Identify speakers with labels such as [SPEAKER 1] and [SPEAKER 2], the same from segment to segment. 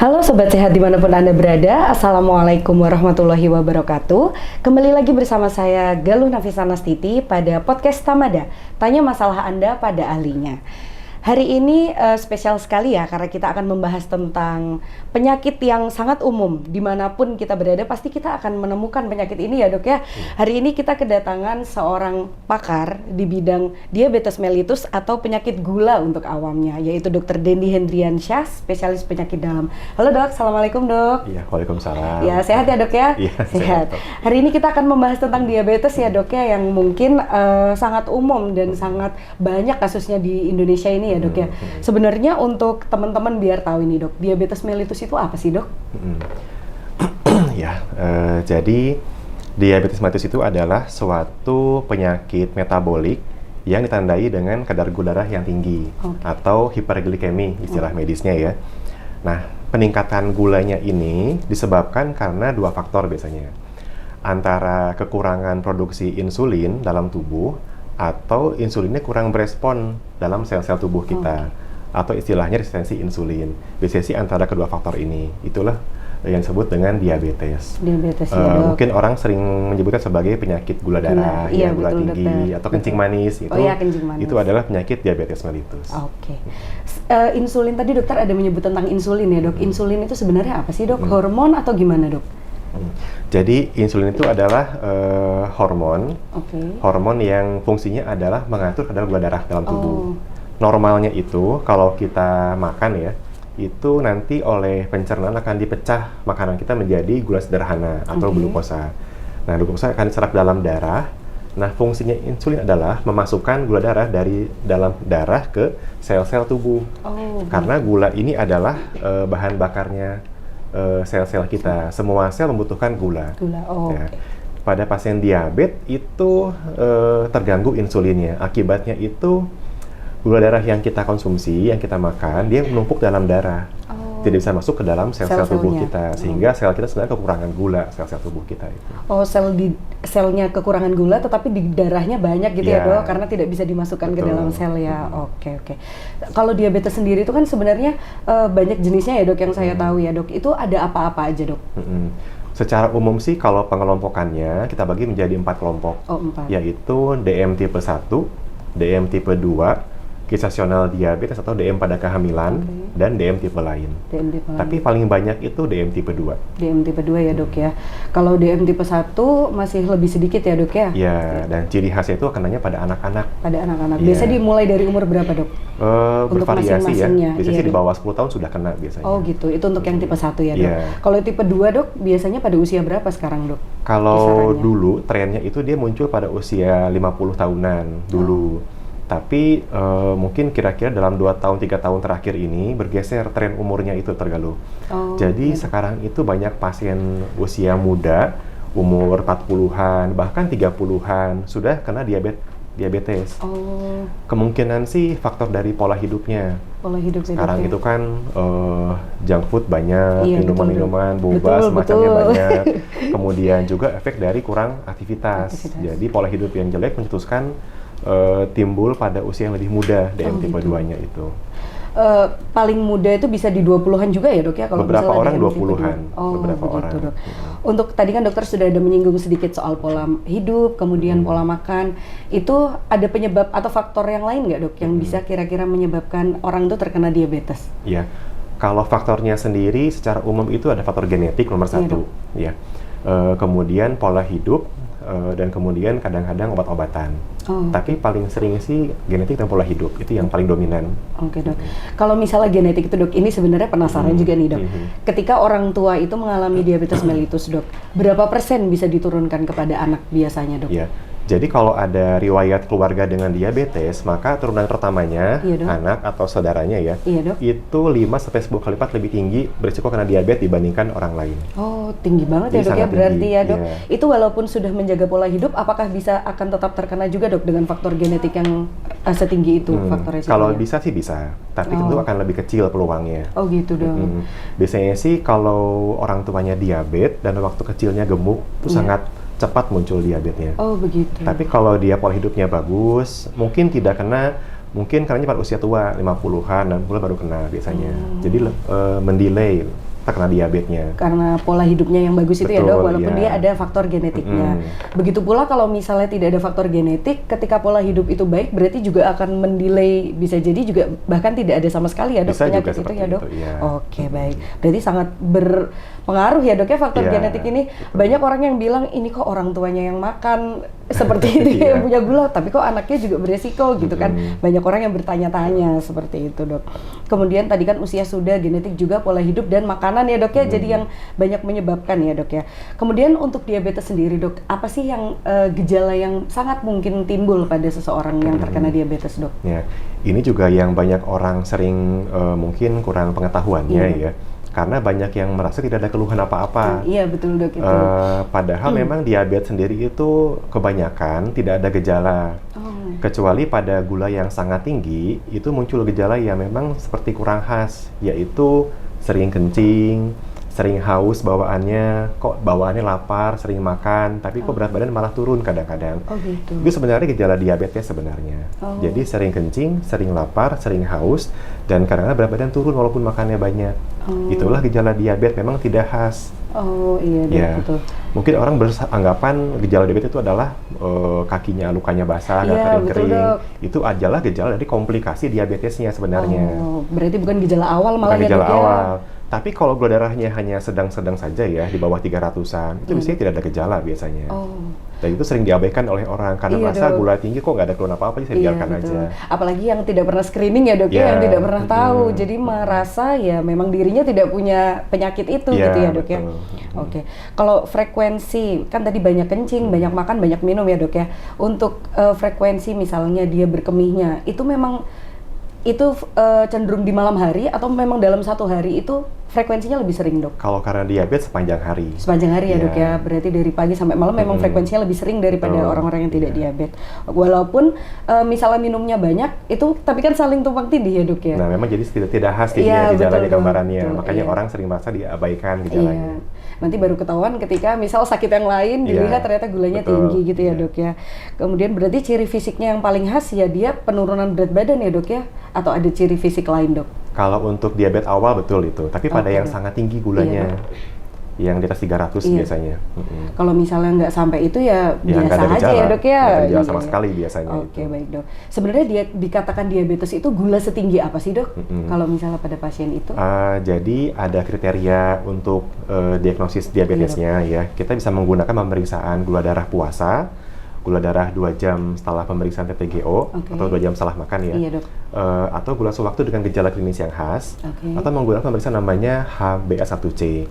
[SPEAKER 1] Halo Sobat Sehat dimanapun Anda berada, Assalamualaikum warahmatullahi wabarakatuh. Kembali lagi bersama saya Galuh Nafisa Nastiti pada podcast Tamada, tanya masalah Anda pada ahlinya. Hari ini spesial sekali ya, karena kita akan membahas tentang penyakit yang sangat umum. Dimanapun kita berada, pasti kita akan menemukan penyakit ini ya dok ya. Hari ini kita kedatangan seorang pakar di bidang diabetes mellitus atau penyakit gula untuk awamnya, yaitu Dr. Dendi Hendriansyah, spesialis penyakit dalam. Halo dok, Assalamualaikum dok.
[SPEAKER 2] Iya, waalaikumsalam.
[SPEAKER 1] Ya, sehat ya dok ya?
[SPEAKER 2] Iya,
[SPEAKER 1] sehat. Hari ini kita akan membahas tentang diabetes ya dok ya, yang mungkin sangat umum dan sangat banyak kasusnya di Indonesia ini ya dok ya. Sebenarnya untuk teman-teman biar tahu ini dok, diabetes mellitus itu apa sih dok?
[SPEAKER 2] Ya, jadi diabetes mellitus itu adalah suatu penyakit metabolik yang ditandai dengan kadar gula darah yang tinggi atau hiperglikemi istilah medisnya ya. Nah, peningkatan gulanya ini disebabkan karena dua faktor biasanya. Antara kekurangan produksi insulin dalam tubuh atau insulinnya kurang berespon dalam sel-sel tubuh kita, atau istilahnya resistensi insulin. Biasanya sih antara kedua faktor ini, itulah yang disebut dengan diabetes.
[SPEAKER 1] Diabetes ya dok.
[SPEAKER 2] Mungkin orang sering menyebutkan sebagai penyakit gula darah,
[SPEAKER 1] iya,
[SPEAKER 2] gula
[SPEAKER 1] betul,
[SPEAKER 2] tinggi,
[SPEAKER 1] dokter.
[SPEAKER 2] atau kencing manis.
[SPEAKER 1] Kencing manis.
[SPEAKER 2] Itu adalah penyakit diabetes mellitus.
[SPEAKER 1] Oke. Insulin tadi dokter ada menyebut tentang insulin ya dok. Insulin itu sebenarnya apa sih dok? Hormon atau gimana dok?
[SPEAKER 2] Jadi insulin itu adalah hormon, hormon yang fungsinya adalah mengatur kadar gula darah dalam tubuh. Normalnya itu kalau kita makan ya, itu nanti oleh pencernaan akan dipecah makanan kita menjadi gula sederhana atau glukosa. Nah, glukosa akan diserap dalam darah. Nah, fungsinya insulin adalah memasukkan gula darah dari dalam darah ke sel-sel tubuh. Karena gula ini adalah bahan bakarnya sel-sel kita. Semua sel membutuhkan gula. Ya. Pada pasien diabetes itu terganggu insulinnya. Akibatnya itu gula darah yang kita konsumsi, yang kita makan, dia menumpuk dalam darah. Tidak bisa masuk ke dalam sel-sel tubuh kita, sehingga sel kita sebenarnya kekurangan gula, sel-sel tubuh kita itu.
[SPEAKER 1] Selnya kekurangan gula, tetapi di darahnya banyak gitu ya dok, karena tidak bisa dimasukkan ke dalam sel ya. Oke. Kalau diabetes sendiri itu kan sebenarnya banyak jenisnya ya dok, yang saya tahu ya dok. Itu ada apa-apa aja dok?
[SPEAKER 2] Secara umum sih kalau pengelompokannya kita bagi menjadi 4 kelompok, yaitu DM tipe 1, DM tipe 2, gestasional diabetes atau DM pada kehamilan, dan DM tipe lain. Tapi paling banyak itu DM tipe 2.
[SPEAKER 1] DM tipe 2 ya dok ya. Kalau DM tipe 1 masih lebih sedikit ya dok ya?
[SPEAKER 2] Ya, dan ciri khasnya itu kenanya pada anak-anak.
[SPEAKER 1] Pada anak-anak. Biasanya dimulai dari umur berapa dok?
[SPEAKER 2] Bervariasi ya. Biasanya di bawah 10 tahun sudah kena biasanya.
[SPEAKER 1] Oh gitu, itu untuk yang tipe 1 ya dok. Kalau tipe 2 dok, biasanya pada usia berapa sekarang dok?
[SPEAKER 2] Kalau dulu trennya itu dia muncul pada usia 50 tahunan dulu. Tapi mungkin kira-kira dalam 2 tahun, 3 tahun terakhir ini bergeser tren umurnya itu tergaluh. Jadi sekarang itu banyak pasien usia muda, umur 40-an, bahkan 30-an, sudah kena diabetes. Kemungkinan sih faktor dari pola hidupnya. Sekarang itu kan junk food banyak, minuman-minuman, boba semacamnya banyak. Kemudian juga efek dari kurang aktivitas. Jadi pola hidup yang jelek mencetuskan timbul pada usia yang lebih muda DM tipe 2-nya itu.
[SPEAKER 1] Paling muda itu bisa di 20-an juga ya dok ya? Kalau
[SPEAKER 2] beberapa orang
[SPEAKER 1] DM
[SPEAKER 2] 20-an.
[SPEAKER 1] Beberapa orang. Dok. Untuk tadi kan dokter sudah ada menyinggung sedikit soal pola hidup, kemudian pola makan. Itu ada penyebab atau faktor yang lain nggak dok yang bisa kira-kira menyebabkan orang itu terkena diabetes?
[SPEAKER 2] Iya, kalau faktornya sendiri secara umum itu ada faktor genetik nomor 1. Ya. Kemudian pola hidup, dan kemudian kadang-kadang obat-obatan. Tapi paling sering sih genetik dan pola hidup, itu yang paling dominan.
[SPEAKER 1] Oke dok. Kalau misalnya genetik itu dok, ini sebenarnya penasaran juga nih dok. Ketika orang tua itu mengalami diabetes mellitus dok, berapa persen bisa diturunkan kepada anak biasanya dok?
[SPEAKER 2] Iya. Jadi kalau ada riwayat keluarga dengan diabetes, maka turunan pertamanya, anak atau saudaranya ya, itu 5-10 kali lipat lebih tinggi berisiko kena diabetes dibandingkan orang lain.
[SPEAKER 1] Tinggi banget ya dok ya, berarti ya dok. Itu walaupun sudah menjaga pola hidup, apakah bisa akan tetap terkena juga dok dengan faktor genetik yang setinggi itu faktor resikonya?
[SPEAKER 2] Kalau bisa sih bisa, tapi tentu akan lebih kecil peluangnya.
[SPEAKER 1] Oh gitu dong.
[SPEAKER 2] Biasanya sih kalau orang tuanya diabetes dan waktu kecilnya gemuk, itu sangat cepat muncul diabetesnya.
[SPEAKER 1] Oh begitu.
[SPEAKER 2] Tapi kalau dia pola hidupnya bagus, mungkin tidak kena Mungkin karena pada usia tua, 50-an, 60 baru kena biasanya. Jadi mendelay terkena diabetesnya.
[SPEAKER 1] Karena pola hidupnya yang bagus itu ya dok, walaupun dia ada faktor genetiknya. Begitu pula kalau misalnya tidak ada faktor genetik, ketika pola hidup itu baik, berarti juga akan mendelay, bisa jadi juga bahkan tidak ada sama sekali ya dok
[SPEAKER 2] bisa
[SPEAKER 1] penyakit itu ya dok?
[SPEAKER 2] Ya.
[SPEAKER 1] Oke, baik. Berarti sangat berpengaruh ya dok ya faktor genetik ini. Banyak orang yang bilang ini kok orang tuanya yang makan seperti itu yang punya gula, tapi kok anaknya juga beresiko gitu kan. Banyak orang yang bertanya-tanya seperti itu dok. Kemudian tadi kan usia sudah, genetik juga, pola hidup dan makanan ya dok ya, jadi yang banyak menyebabkan ya dok ya. Kemudian untuk diabetes sendiri dok, apa sih yang gejala yang sangat mungkin timbul pada seseorang yang terkena diabetes dok?
[SPEAKER 2] Ya, ini juga yang banyak orang sering mungkin kurang pengetahuannya ya. Karena banyak yang merasa tidak ada keluhan apa-apa.
[SPEAKER 1] Iya betul dok itu.
[SPEAKER 2] Padahal memang diabetes sendiri itu kebanyakan tidak ada gejala. Kecuali pada gula yang sangat tinggi, itu muncul gejala yang memang seperti kurang khas, yaitu sering kencing, sering haus bawaannya, kok bawaannya lapar, sering makan, tapi kok berat badan malah turun kadang-kadang.
[SPEAKER 1] Gitu.
[SPEAKER 2] Itu sebenarnya gejala diabetes sebenarnya. Jadi sering kencing, sering lapar, sering haus, dan kadang-kadang berat badan turun walaupun makannya banyak. Itulah gejala diabetes, memang tidak khas.
[SPEAKER 1] Iya betul.
[SPEAKER 2] Mungkin orang beranggapan gejala diabetes itu adalah kakinya lukanya basah, nggak kering-kering. Itu adalah gejala dari komplikasi diabetesnya sebenarnya.
[SPEAKER 1] Berarti bukan gejala awal malah
[SPEAKER 2] bukan
[SPEAKER 1] ya
[SPEAKER 2] gejala
[SPEAKER 1] dok
[SPEAKER 2] awal. Tapi kalau gula darahnya hanya sedang-sedang saja ya, di bawah 300-an, itu biasanya tidak ada gejala biasanya. Dan itu sering diabaikan oleh orang, karena merasa gula tinggi kok nggak ada keluhan apa-apa, saya biarkan aja.
[SPEAKER 1] Apalagi yang tidak pernah screening ya dok ya, yang tidak pernah tahu, jadi merasa ya memang dirinya tidak punya penyakit itu gitu ya dok ya. Oke, kalau frekuensi, kan tadi banyak kencing, banyak makan, banyak minum ya dok ya. Untuk frekuensi misalnya dia berkemihnya, itu memang cenderung di malam hari atau memang dalam satu hari itu frekuensinya lebih sering dok?
[SPEAKER 2] Kalau karena diabetes sepanjang hari.
[SPEAKER 1] Sepanjang hari ya dok ya, berarti dari pagi sampai malam memang frekuensinya lebih sering daripada orang-orang yang tidak diabetes. Walaupun misalnya minumnya banyak, itu tapi kan saling tumpang tindih ya dok ya?
[SPEAKER 2] Nah memang jadi tidak khas gejalanya gambarannya, makanya orang sering merasa diabaikan gejalanya.
[SPEAKER 1] Nanti baru ketahuan ketika misal sakit yang lain dilihat ternyata gulanya tinggi gitu ya dok ya. Kemudian berarti ciri fisiknya yang paling khas ya dia penurunan berat badan ya dok ya? Atau ada ciri fisik lain dok?
[SPEAKER 2] Kalau untuk diabetes awal betul itu, tapi pada yang sangat tinggi gulanya, yang di atas 300 biasanya.
[SPEAKER 1] Kalau misalnya nggak sampai itu ya biasa aja ya dok ya?
[SPEAKER 2] Nggak ada gejala sama sekali biasanya.
[SPEAKER 1] Oke, baik dok. Sebenarnya dia dikatakan diabetes itu gula setinggi apa sih dok? Kalau misalnya pada pasien itu?
[SPEAKER 2] Jadi ada kriteria untuk diagnosis diabetesnya ya. Kita bisa menggunakan pemeriksaan gula darah puasa, gula darah 2 jam setelah pemeriksaan TTGO atau 2 jam setelah makan ya, atau gula sewaktu dengan gejala klinis yang khas, atau menggunakan pemeriksaan namanya HbA1c.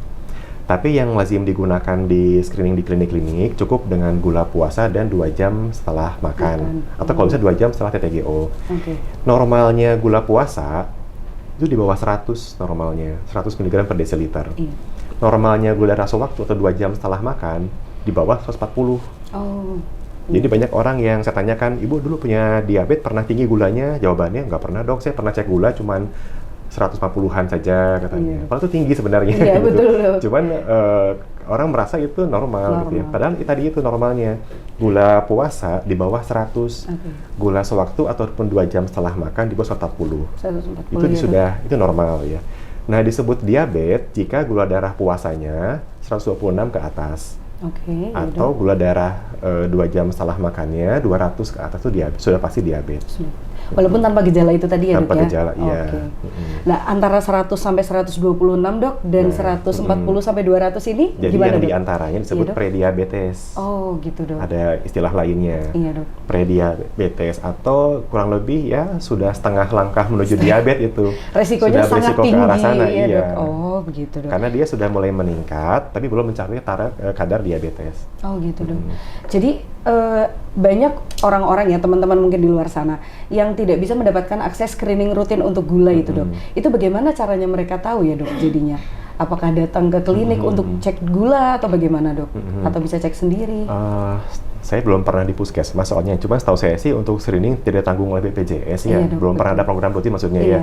[SPEAKER 2] Tapi yang lazim digunakan di screening di klinik-klinik cukup dengan gula puasa dan 2 jam setelah makan, atau kalau bisa 2 jam setelah TTGO. Normalnya gula puasa itu di bawah 100 normalnya, 100 mg per desiliter. Normalnya gula darah sewaktu atau 2 jam setelah makan di bawah 140. Jadi banyak orang yang saya tanyakan, ibu dulu punya diabetes, pernah tinggi gulanya? Jawabannya, nggak pernah dok, saya pernah cek gula cuman 140-an saja katanya. Padahal itu tinggi sebenarnya.
[SPEAKER 1] Iya,
[SPEAKER 2] gitu.
[SPEAKER 1] betul.
[SPEAKER 2] Cuman orang merasa itu normal. Gitu ya. Padahal tadi itu normalnya. Gula puasa di bawah 100. Gula sewaktu ataupun 2 jam setelah makan di bawah 140. Itu itu normal ya. Nah disebut diabetes jika gula darah puasanya 126 ke atas. Atau gula darah 2 jam setelah makannya 200 ke atas itu sudah pasti diabetes.
[SPEAKER 1] Walaupun tanpa gejala itu tadi ya dok ya?
[SPEAKER 2] Tanpa gejala, iya.
[SPEAKER 1] Nah antara 100 sampai 126 dok dan 140 sampai 200 ini
[SPEAKER 2] jadi
[SPEAKER 1] gimana
[SPEAKER 2] yang
[SPEAKER 1] dok?
[SPEAKER 2] diantaranya disebut prediabetes.
[SPEAKER 1] Gitu dok.
[SPEAKER 2] Ada istilah lainnya.
[SPEAKER 1] Iya dok.
[SPEAKER 2] Prediabetes atau kurang lebih ya sudah setengah langkah menuju diabetes itu.
[SPEAKER 1] Resikonya
[SPEAKER 2] sudah
[SPEAKER 1] sangat
[SPEAKER 2] berisiko
[SPEAKER 1] tinggi
[SPEAKER 2] ke arah sana,
[SPEAKER 1] ya
[SPEAKER 2] iya.
[SPEAKER 1] dok. Begitu dok.
[SPEAKER 2] Karena dia sudah mulai meningkat tapi belum mencapai kadar diabetes.
[SPEAKER 1] Gitu dok. Jadi banyak orang-orang ya teman-teman mungkin di luar sana yang tidak bisa mendapatkan akses screening rutin untuk gula itu dok. Itu bagaimana caranya mereka tahu ya dok jadinya? Apakah datang ke klinik untuk cek gula atau bagaimana dok? Atau bisa cek sendiri?
[SPEAKER 2] Saya belum pernah di puskesmas soalnya, cuma setahu saya sih untuk screening tidak tanggung oleh BPJS ya, belum pernah ada program rutin maksudnya ya.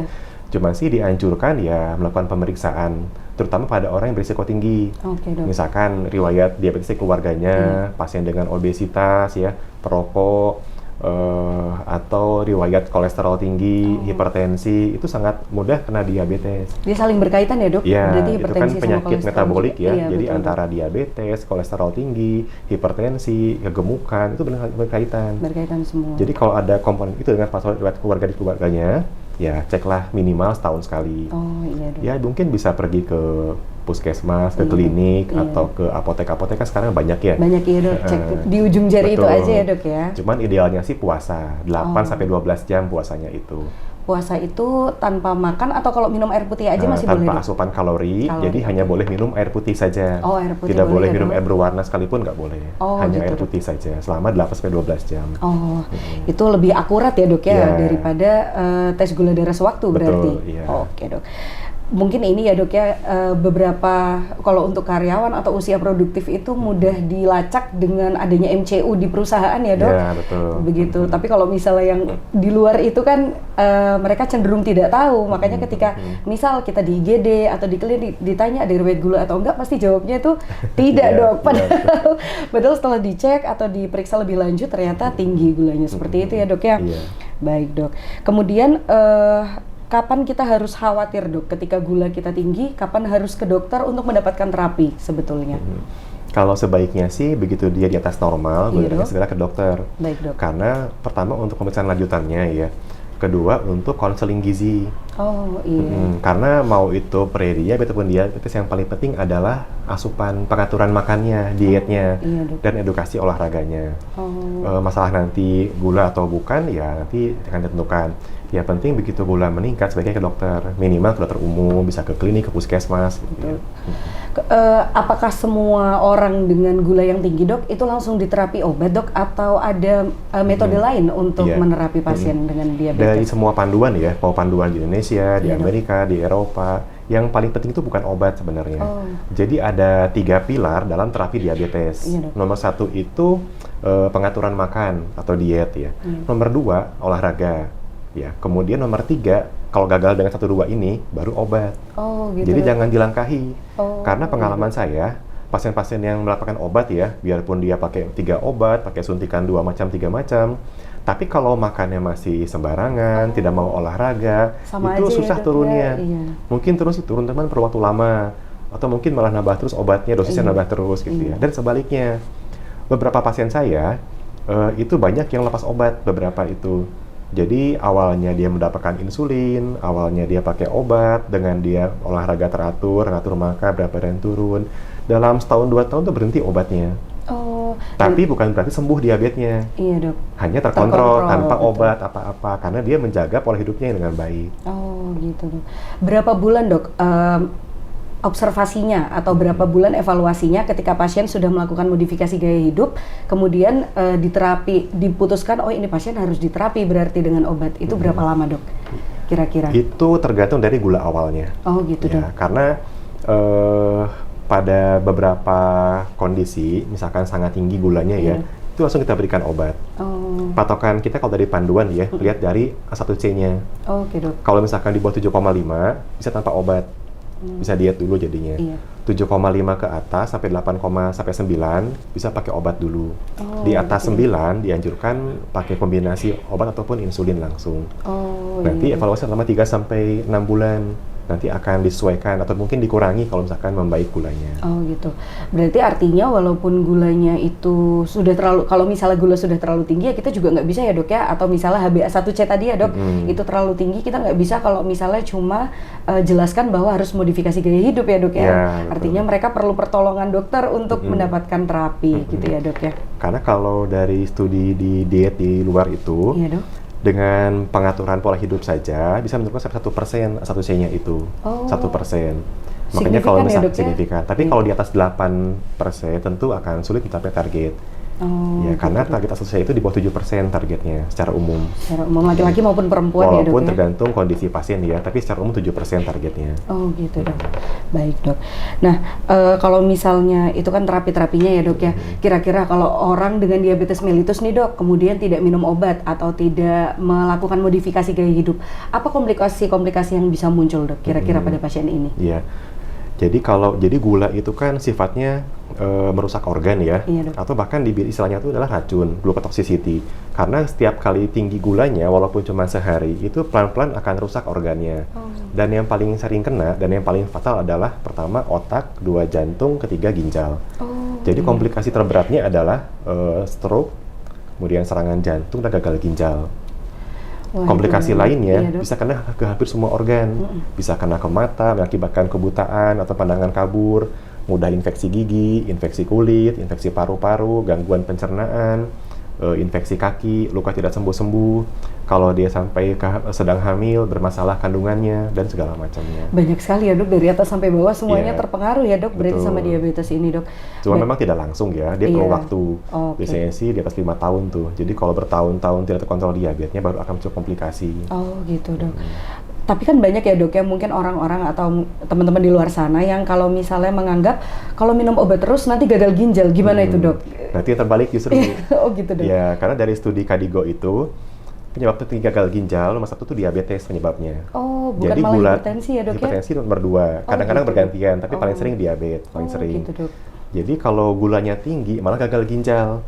[SPEAKER 2] Cuma sih dianjurkan ya melakukan pemeriksaan, terutama pada orang yang berisiko tinggi. Misalkan riwayat diabetes keluarganya, pasien dengan obesitas ya, perokok, atau riwayat kolesterol tinggi, hipertensi, itu sangat mudah kena diabetes.
[SPEAKER 1] Dia saling berkaitan ya dok?
[SPEAKER 2] Ya,
[SPEAKER 1] berarti
[SPEAKER 2] itu kan penyakit metabolik ya,
[SPEAKER 1] iya,
[SPEAKER 2] jadi
[SPEAKER 1] betul,
[SPEAKER 2] antara diabetes, kolesterol tinggi, hipertensi, kegemukan, itu benar berkaitan.
[SPEAKER 1] Berkaitan semua.
[SPEAKER 2] Jadi kalau ada komponen itu dengan faktor riwayat keluarga di keluarganya, ya ceklah minimal setahun sekali.
[SPEAKER 1] Oh iya dok.
[SPEAKER 2] Ya mungkin bisa pergi ke puskesmas, ke klinik, atau ke apotek-apotek kan sekarang banyak ya.
[SPEAKER 1] Banyak ya dok, cek di ujung jari
[SPEAKER 2] betul.
[SPEAKER 1] itu aja ya dok ya.
[SPEAKER 2] Cuman idealnya sih puasa, 8-12 jam puasanya itu.
[SPEAKER 1] Puasa itu tanpa makan atau kalau minum air putih aja masih boleh?
[SPEAKER 2] Tanpa asupan kalori, jadi hanya boleh minum air putih saja.
[SPEAKER 1] Oh, air putih
[SPEAKER 2] tidak boleh
[SPEAKER 1] ya,
[SPEAKER 2] minum
[SPEAKER 1] dok?
[SPEAKER 2] air berwarna sekalipun nggak boleh. Hanya
[SPEAKER 1] gitu,
[SPEAKER 2] air putih saja selama 8-12 jam.
[SPEAKER 1] Oh, itu lebih akurat ya dok ya daripada tes gula darah sewaktu berarti?
[SPEAKER 2] Iya.
[SPEAKER 1] Oke dok. Mungkin ini ya dok ya, beberapa kalau untuk karyawan atau usia produktif itu mudah dilacak dengan adanya MCU di perusahaan ya dok?
[SPEAKER 2] Ya, betul.
[SPEAKER 1] Begitu, tapi kalau misalnya yang di luar itu kan mereka cenderung tidak tahu, makanya ketika misal kita di IGD atau di klinik ditanya ada riwayat gula atau enggak, pasti jawabnya itu tidak dok, padahal setelah dicek atau diperiksa lebih lanjut ternyata tinggi gulanya, seperti itu ya dok ya? Baik dok, kemudian kapan kita harus khawatir dok ketika gula kita tinggi, kapan harus ke dokter untuk mendapatkan terapi sebetulnya?
[SPEAKER 2] Kalau sebaiknya sih begitu dia di atas normal, gulanya segera ke dokter.
[SPEAKER 1] Baik dok.
[SPEAKER 2] Karena pertama untuk pemeriksaan lanjutannya ya, kedua untuk konseling gizi.
[SPEAKER 1] Oh iya.
[SPEAKER 2] Karena mau itu pre-diabetes ataupun diabetes, yang paling penting adalah asupan, pengaturan makannya, dietnya, dan edukasi olahraganya. Masalah nanti gula atau bukan ya nanti akan ditentukan. Ya penting begitu gula meningkat sebaiknya ke dokter, minimal ke dokter umum, bisa ke klinik, ke puskesmas. Gitu.
[SPEAKER 1] Apakah semua orang dengan gula yang tinggi dok itu langsung diterapi obat dok, atau ada metode lain untuk menerapi pasien dengan diabetes?
[SPEAKER 2] Dari semua panduan ya, mau panduan di Indonesia, di Amerika, di Eropa, yang paling penting itu bukan obat sebenarnya. Jadi ada 3 pilar dalam terapi diabetes. Nomor 1 itu pengaturan makan atau diet ya. Nomor 2 olahraga. Ya, kemudian nomor 3, kalau gagal dengan 1-2 ini, baru obat.
[SPEAKER 1] Gitu.
[SPEAKER 2] Jadi jangan dilangkahi. Karena pengalaman saya, pasien-pasien yang mendapatkan obat ya, biarpun dia pakai 3 obat, pakai suntikan 2 macam, 3 macam, tapi kalau makannya masih sembarangan, tidak mau olahraga,
[SPEAKER 1] sama
[SPEAKER 2] itu susah
[SPEAKER 1] ya,
[SPEAKER 2] turunnya. Mungkin turun teman perlu waktu lama, atau mungkin malah nambah terus obatnya, dosisnya nambah terus gitu ya. Dan sebaliknya, beberapa pasien saya, itu banyak yang lepas obat, beberapa itu. Jadi awalnya dia mendapatkan insulin, awalnya dia pakai obat, dengan dia olahraga teratur, ngatur makan, berat badan turun. Dalam setahun 2 tahun tuh berhenti obatnya. Tapi bukan berarti sembuh diabetesnya.
[SPEAKER 1] Iya dok.
[SPEAKER 2] Hanya terkontrol tanpa obat apa-apa, karena dia menjaga pola hidupnya dengan baik.
[SPEAKER 1] Gitu dok. Berapa bulan dok observasinya atau berapa bulan evaluasinya ketika pasien sudah melakukan modifikasi gaya hidup, kemudian diterapi, diputuskan oh ini pasien harus diterapi berarti dengan obat, itu berapa lama dok kira-kira? Itu
[SPEAKER 2] tergantung dari gula awalnya.
[SPEAKER 1] Gitu
[SPEAKER 2] ya,
[SPEAKER 1] dok.
[SPEAKER 2] Karena pada beberapa kondisi, misalkan sangat tinggi gulanya ya, itu langsung kita berikan obat. Patokan kita kalau dari panduan ya, lihat dari A1C-nya.
[SPEAKER 1] Oke dok.
[SPEAKER 2] Kalau misalkan di bawah 7,5 bisa tanpa obat. Bisa diet dulu jadinya. 7,5 ke atas sampai 8, sampai 9 bisa pakai obat dulu. Di atas 9 dianjurkan pakai kombinasi obat ataupun insulin langsung. Nanti evaluasi selama 3 sampai 6 bulan. Nanti akan disesuaikan atau mungkin dikurangi kalau misalkan membaik gulanya.
[SPEAKER 1] Gitu. Berarti artinya walaupun gulanya itu sudah terlalu, kalau misalnya gula sudah terlalu tinggi ya kita juga nggak bisa ya dok ya, atau misalnya HbA1c tadi ya dok, itu terlalu tinggi, kita nggak bisa kalau misalnya cuma jelaskan bahwa harus modifikasi gaya hidup ya dok ya. Artinya mereka perlu pertolongan dokter untuk mendapatkan terapi gitu ya dok ya.
[SPEAKER 2] Karena kalau dari studi di diet di luar itu, dengan pengaturan pola hidup saja bisa menurunkan sampai 1% A1C-nya itu. 1%. Makanya kalau misalnya signifikan. Tapi kalau di atas 8% tentu akan sulit mencapai target. Karena target A1C itu di bawah 7% targetnya secara umum.
[SPEAKER 1] Secara umum laki-laki maupun perempuan ya dok?
[SPEAKER 2] Walaupun tergantung kondisi pasien ya, tapi secara umum 7% targetnya.
[SPEAKER 1] Gitu dok. Baik dok. Nah, kalau misalnya itu kan terapi-terapinya ya dok ya, kira-kira kalau orang dengan diabetes mellitus nih dok, kemudian tidak minum obat atau tidak melakukan modifikasi gaya hidup, apa komplikasi-komplikasi yang bisa muncul dok kira-kira pada pasien ini?
[SPEAKER 2] Jadi gula itu kan sifatnya merusak organ ya, atau bahkan istilahnya itu adalah racun, glucotoxicity. Karena setiap kali tinggi gulanya, walaupun cuma sehari, itu pelan-pelan akan rusak organnya. Dan yang paling sering kena, dan yang paling fatal adalah pertama otak, dua jantung, ketiga ginjal. Jadi komplikasi terberatnya adalah stroke, kemudian serangan jantung, dan gagal ginjal. Komplikasi lainnya bisa kena ke hampir semua organ, bisa kena ke mata, mengakibatkan kebutaan atau pandangan kabur, mudah infeksi gigi, infeksi kulit, infeksi paru-paru, gangguan pencernaan, infeksi kaki, luka tidak sembuh-sembuh. Kalau dia sampai sedang hamil, bermasalah kandungannya, dan segala macamnya.
[SPEAKER 1] Banyak sekali ya dok, dari atas sampai bawah semuanya terpengaruh ya dok, berarti sama diabetes ini dok.
[SPEAKER 2] Cuma memang tidak langsung ya, dia perlu waktu. Biasanya sih di atas 5 tahun tuh. Jadi kalau bertahun-tahun tidak terkontrol diabetesnya, baru akan muncul komplikasi.
[SPEAKER 1] Oh gitu dok. Tapi kan banyak ya dok ya, mungkin orang-orang atau teman-teman di luar sana yang kalau misalnya menganggap kalau minum obat terus nanti gagal ginjal, gimana itu dok?
[SPEAKER 2] Nanti terbalik justru.
[SPEAKER 1] Oh gitu dok.
[SPEAKER 2] Ya, karena dari studi KDIGO itu, penyebab tertinggi gagal ginjal nomor 1 itu diabetes penyebabnya.
[SPEAKER 1] Oh, bukan
[SPEAKER 2] jadi
[SPEAKER 1] malah hipertensi ya dok ya?
[SPEAKER 2] Hipertensi nomor 2, kadang-kadang
[SPEAKER 1] gitu.
[SPEAKER 2] bergantian, tapi paling sering diabetes, paling sering.
[SPEAKER 1] Gitu, dok.
[SPEAKER 2] Jadi kalau gulanya tinggi, malah gagal ginjal.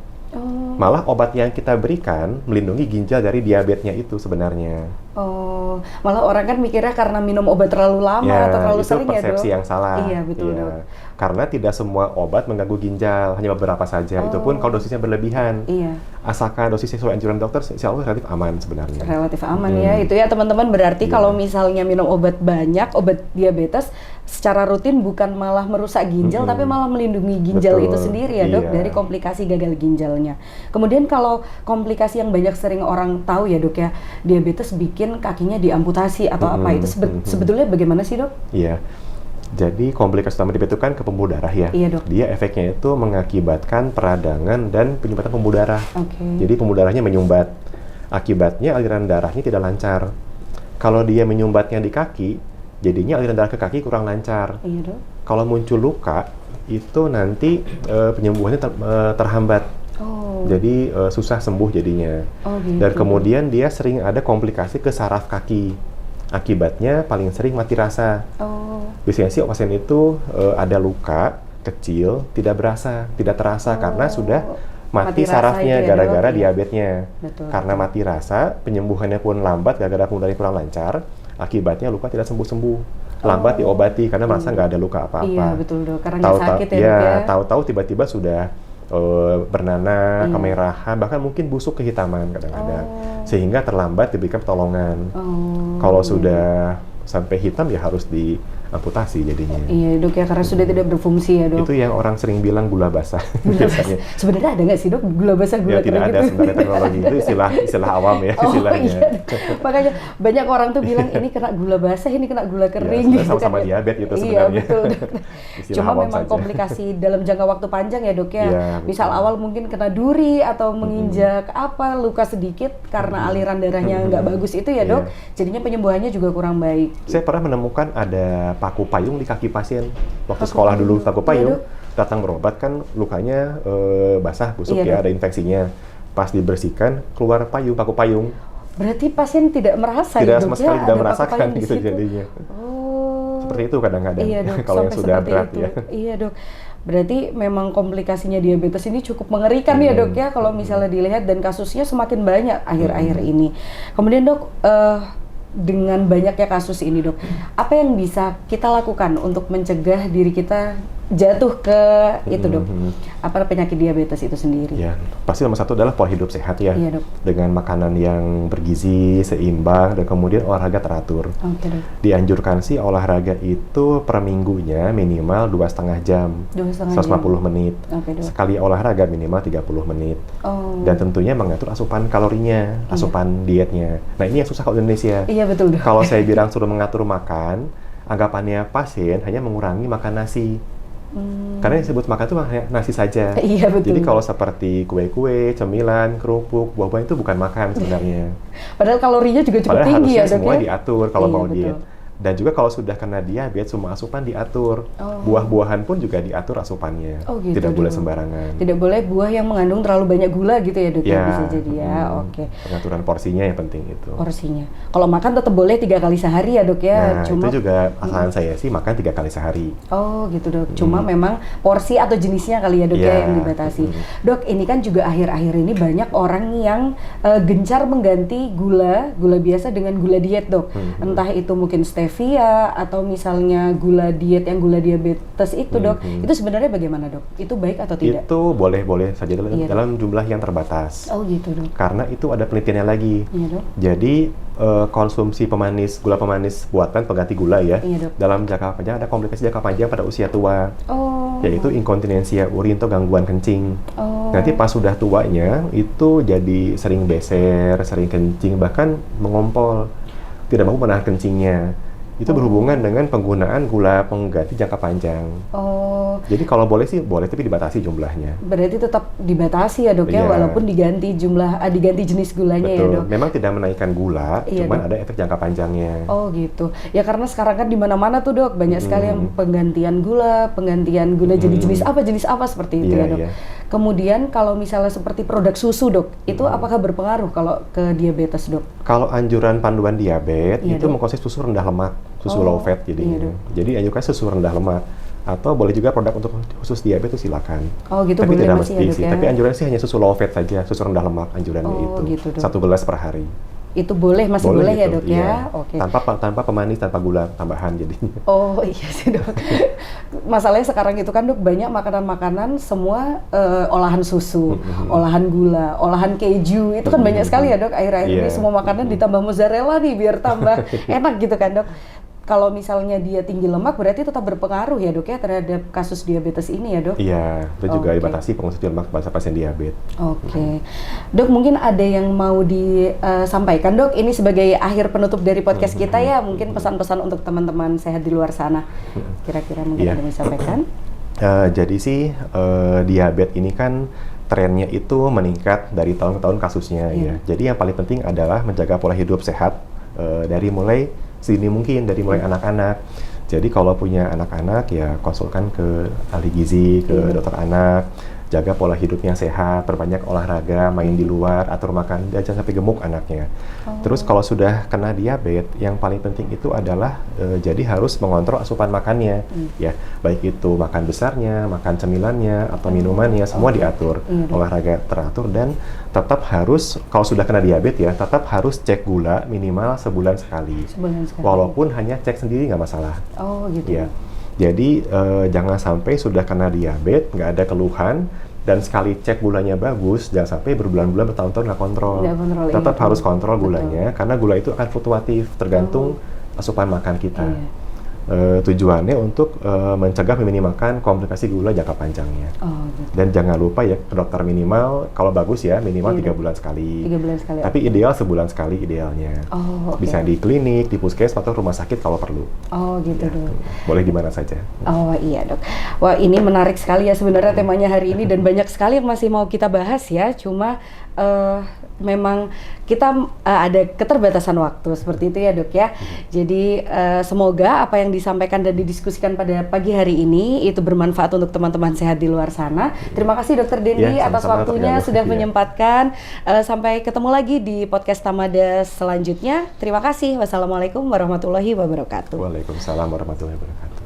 [SPEAKER 2] Malah obat yang kita berikan melindungi ginjal dari diabetesnya itu sebenarnya.
[SPEAKER 1] Oh, malah orang kan mikirnya karena minum obat terlalu lama atau terlalu sering ya dok?
[SPEAKER 2] Itu persepsi yang salah.
[SPEAKER 1] Iya betul dok.
[SPEAKER 2] Karena tidak semua obat mengganggu ginjal, hanya beberapa saja. Itu pun kalau dosisnya berlebihan.
[SPEAKER 1] Iya.
[SPEAKER 2] Asalkan dosisnya sesuai anjuran dokter, insya Allah relatif aman sebenarnya.
[SPEAKER 1] Relatif aman ya, itu ya teman-teman. Berarti kalau misalnya minum obat banyak, obat diabetes secara rutin bukan malah merusak ginjal, tapi malah melindungi ginjal itu sendiri ya dok, dari komplikasi gagal ginjalnya. Kemudian kalau komplikasi yang banyak sering orang tahu ya dok ya, diabetes bikin kakinya diamputasi atau apa, itu sebetulnya bagaimana sih dok?
[SPEAKER 2] Iya. Jadi komplikasi utama diabetes itu kan ke pembuluh darah ya.
[SPEAKER 1] Iya dok.
[SPEAKER 2] Dia efeknya itu mengakibatkan peradangan dan penyumbatan pembuluh darah. Jadi pembuluh darahnya menyumbat. Akibatnya aliran darahnya tidak lancar. Kalau dia menyumbatnya di kaki, jadinya aliran darah ke kaki kurang lancar.
[SPEAKER 1] Iya dok.
[SPEAKER 2] Kalau muncul luka, itu nanti penyembuhannya terhambat. Jadi susah sembuh jadinya.
[SPEAKER 1] Gitu.
[SPEAKER 2] Dan kemudian dia sering ada komplikasi ke saraf kaki. Akibatnya paling sering mati rasa. Biasanya sih pasien itu ada luka kecil, tidak terasa karena sudah mati sarafnya gara-gara diabetesnya. Karena mati rasa, penyembuhannya pun lambat gara-gara pembuluh darahnya kurang lancar. Akibatnya luka tidak sembuh-sembuh. Lambat diobati karena merasa nggak ada luka apa-apa.
[SPEAKER 1] Iya betul dok, karena nggak sakit ya.
[SPEAKER 2] Tahu-tahu tiba-tiba sudah bernanah, kemerahan, bahkan mungkin busuk kehitaman kadang-kadang. Sehingga terlambat diberikan pertolongan. Kalau sudah sampai hitam ya harus diamputasi jadinya. Iya
[SPEAKER 1] dok ya, karena sudah tidak berfungsi ya dok.
[SPEAKER 2] Itu yang orang sering bilang gula basah.
[SPEAKER 1] Sebenarnya ada nggak sih dok gula basah, gula kering gitu?
[SPEAKER 2] Tidak ada sebenarnya teknologi itu istilah awam ya istilahnya.
[SPEAKER 1] Iya. Makanya banyak orang tuh bilang ini kena gula basah, ini kena gula kering.
[SPEAKER 2] Ya, sama-sama diabetes gitu sebenarnya.
[SPEAKER 1] Iya betul dok. Cuma memang komplikasi dalam jangka waktu panjang ya dok ya. Misal awal mungkin kena duri atau menginjak luka sedikit karena aliran darahnya nggak bagus itu ya dok. Jadinya penyembuhannya juga kurang baik.
[SPEAKER 2] Saya pernah menemukan ada paku payung di kaki pasien. Waktu sekolah dulu paku payung, datang berobat kan lukanya basah, busuk ada infeksinya. Pas dibersihkan, keluar paku payung.
[SPEAKER 1] Berarti pasien tidak merasa
[SPEAKER 2] tidak sama sekali tidak merasakan gitu jadinya. Seperti itu kadang-kadang kalau yang sudah berat itu. Ya.
[SPEAKER 1] Iya dok. Berarti memang komplikasinya diabetes ini cukup mengerikan ya dok ya kalau misalnya dilihat, dan kasusnya semakin banyak akhir-akhir ini. Kemudian dok, dengan banyaknya kasus ini dok, apa yang bisa kita lakukan untuk mencegah diri kita jatuh ke itu dok, apa penyakit diabetes itu sendiri?
[SPEAKER 2] Ya, pasti nomor 1 adalah pola hidup sehat ya,
[SPEAKER 1] iya, dok. Dengan
[SPEAKER 2] makanan yang bergizi, seimbang, dan kemudian olahraga teratur.
[SPEAKER 1] Dok.
[SPEAKER 2] Dianjurkan sih olahraga itu per minggunya minimal 2,5 jam, 150 menit. Sekali olahraga minimal 30 menit. Dan tentunya mengatur asupan kalorinya, asupan dietnya. Nah ini yang susah kalau di Indonesia.
[SPEAKER 1] Iya betul dok.
[SPEAKER 2] Kalau saya bilang suruh mengatur makan, anggapannya pasien hanya mengurangi makan nasi. Karena yang disebut makan itu nasi saja.
[SPEAKER 1] Iya, betul.
[SPEAKER 2] Jadi kalau seperti kue-kue, cemilan, kerupuk, buah-buahan itu bukan makan sebenarnya.
[SPEAKER 1] Padahal kalorinya juga cukup tinggi ya dok ya?
[SPEAKER 2] Semua diatur kalau mau diet. Dan juga kalau sudah kena diabetes, semua asupan diatur. Buah-buahan pun juga diatur asupannya.
[SPEAKER 1] Gitu,
[SPEAKER 2] tidak boleh sembarangan.
[SPEAKER 1] Tidak boleh buah yang mengandung terlalu banyak gula gitu ya dok ya, bisa jadi ya.
[SPEAKER 2] Pengaturan porsinya yang penting itu.
[SPEAKER 1] Porsinya. Kalau makan tetap boleh 3 kali sehari ya dok ya.
[SPEAKER 2] Nah itu juga saran saya sih makan 3 kali sehari.
[SPEAKER 1] Oh gitu dok. Cuma memang porsi atau jenisnya kali ya dok ya yang dibatasi. Dok ini kan juga akhir-akhir ini banyak orang yang gencar mengganti gula biasa dengan gula diet dok. Entah itu mungkin stevia atau misalnya gula diet yang gula diabetes itu dok, itu sebenarnya bagaimana dok? Itu baik atau tidak?
[SPEAKER 2] Itu boleh-boleh saja dalam jumlah yang terbatas.
[SPEAKER 1] Oh gitu dok.
[SPEAKER 2] Karena itu ada penelitiannya lagi.
[SPEAKER 1] Iya dok.
[SPEAKER 2] Jadi konsumsi gula pemanis buatan pengganti gula ya, dalam jangka panjang ada komplikasi jangka panjang pada usia tua, yaitu inkontinensia urin atau gangguan kencing. Nanti pas sudah tuanya itu jadi sering beser, sering kencing, bahkan mengompol, tidak mampu menahan kencingnya. Itu berhubungan dengan penggunaan gula pengganti jangka panjang. Jadi kalau boleh sih boleh, tapi dibatasi jumlahnya.
[SPEAKER 1] Berarti tetap dibatasi ya dok ya, walaupun diganti jenis gulanya.
[SPEAKER 2] Betul.
[SPEAKER 1] Ya dok.
[SPEAKER 2] Memang tidak menaikkan gula, cuman ada efek jangka panjangnya.
[SPEAKER 1] Oh gitu. Ya karena sekarang kan di mana-mana tuh dok banyak sekali yang penggantian gula jadi jenis apa seperti itu ya dok. Kemudian kalau misalnya seperti produk susu dok, itu apakah berpengaruh kalau ke diabetes dok?
[SPEAKER 2] Kalau anjuran panduan diabetes itu mengkonsumsi susu rendah lemak, susu low fat jadinya. Jadi anjurkan susu rendah lemak. Atau boleh juga produk untuk khusus diabetes itu silakan.
[SPEAKER 1] Gitu
[SPEAKER 2] tapi
[SPEAKER 1] boleh
[SPEAKER 2] tidak
[SPEAKER 1] masih
[SPEAKER 2] mesti sih. Tapi anjuran sih hanya susu low fat saja, susu rendah lemak anjurannya itu.
[SPEAKER 1] Gitu,
[SPEAKER 2] 1 gelas per hari.
[SPEAKER 1] Itu masih boleh
[SPEAKER 2] gitu,
[SPEAKER 1] ya dok ya?
[SPEAKER 2] Oke. Tanpa pemanis, tanpa gula tambahan jadinya.
[SPEAKER 1] Oh iya sih dok. Masalahnya sekarang itu kan dok banyak makanan-makanan semua olahan susu, olahan gula, olahan keju, itu kan banyak sekali ya dok. Akhir-akhir ini semua makanan ditambah mozzarella nih biar tambah enak gitu kan dok. Kalau misalnya dia tinggi lemak berarti tetap berpengaruh ya dok ya terhadap kasus diabetes ini ya dok?
[SPEAKER 2] Iya, itu juga dibatasi pengonsumsi lemak pada pasien diabetes.
[SPEAKER 1] Dok mungkin ada yang mau disampaikan dok, ini sebagai akhir penutup dari podcast kita ya, mungkin pesan-pesan untuk teman-teman sehat di luar sana. Kira-kira mungkin ada yang disampaikan?
[SPEAKER 2] Jadi sih diabetes ini kan trennya itu meningkat dari tahun ke tahun kasusnya ya. Jadi yang paling penting adalah menjaga pola hidup sehat dari mulai sedini mungkin, dari mulai anak-anak. Jadi kalau punya anak-anak ya konsulkan ke ahli gizi, ke dokter anak, jaga pola hidupnya sehat, perbanyak olahraga, main di luar, atur makan, jangan sampai gemuk anaknya. Terus kalau sudah kena diabetes, yang paling penting itu adalah jadi harus mengontrol asupan makannya, ya, baik itu makan besarnya, makan cemilannya, atau minumannya, semua diatur, olahraga teratur, dan tetap harus kalau sudah kena diabetes ya, tetap harus cek gula minimal sebulan sekali. Walaupun hanya cek sendiri nggak masalah.
[SPEAKER 1] Gitu.
[SPEAKER 2] Ya. Jadi jangan sampai sudah kena diabetes, nggak ada keluhan, dan sekali cek gulanya bagus, jangan sampai berbulan-bulan bertahun-tahun nggak kontrol. Tetap harus kontrol gulanya, karena gula itu akan fluktuatif, tergantung asupan makan kita. Tujuannya untuk mencegah meminimalkan komplikasi gula jangka panjangnya.
[SPEAKER 1] Gitu.
[SPEAKER 2] Dan jangan lupa ya, ke dokter minimal, kalau bagus ya, minimal 3 bulan sekali.
[SPEAKER 1] 3 bulan sekali.
[SPEAKER 2] Tapi ideal sebulan sekali idealnya. Bisa di klinik, di puskesmas, atau rumah sakit kalau perlu.
[SPEAKER 1] Gitu
[SPEAKER 2] ya,
[SPEAKER 1] dok.
[SPEAKER 2] Boleh di mana saja.
[SPEAKER 1] Iya dok. Wah ini menarik sekali ya sebenarnya temanya hari ini, dan banyak sekali yang masih mau kita bahas ya. Cuma memang kita ada keterbatasan waktu seperti itu ya dok ya. Jadi semoga apa yang disampaikan dan didiskusikan pada pagi hari ini itu bermanfaat untuk teman-teman sehat di luar sana. Terima kasih Dokter Dendi atas waktunya sudah menyempatkan. Sampai ketemu lagi di podcast Tamada selanjutnya. Terima kasih. Wassalamualaikum warahmatullahi wabarakatuh.
[SPEAKER 2] Waalaikumsalam warahmatullahi wabarakatuh.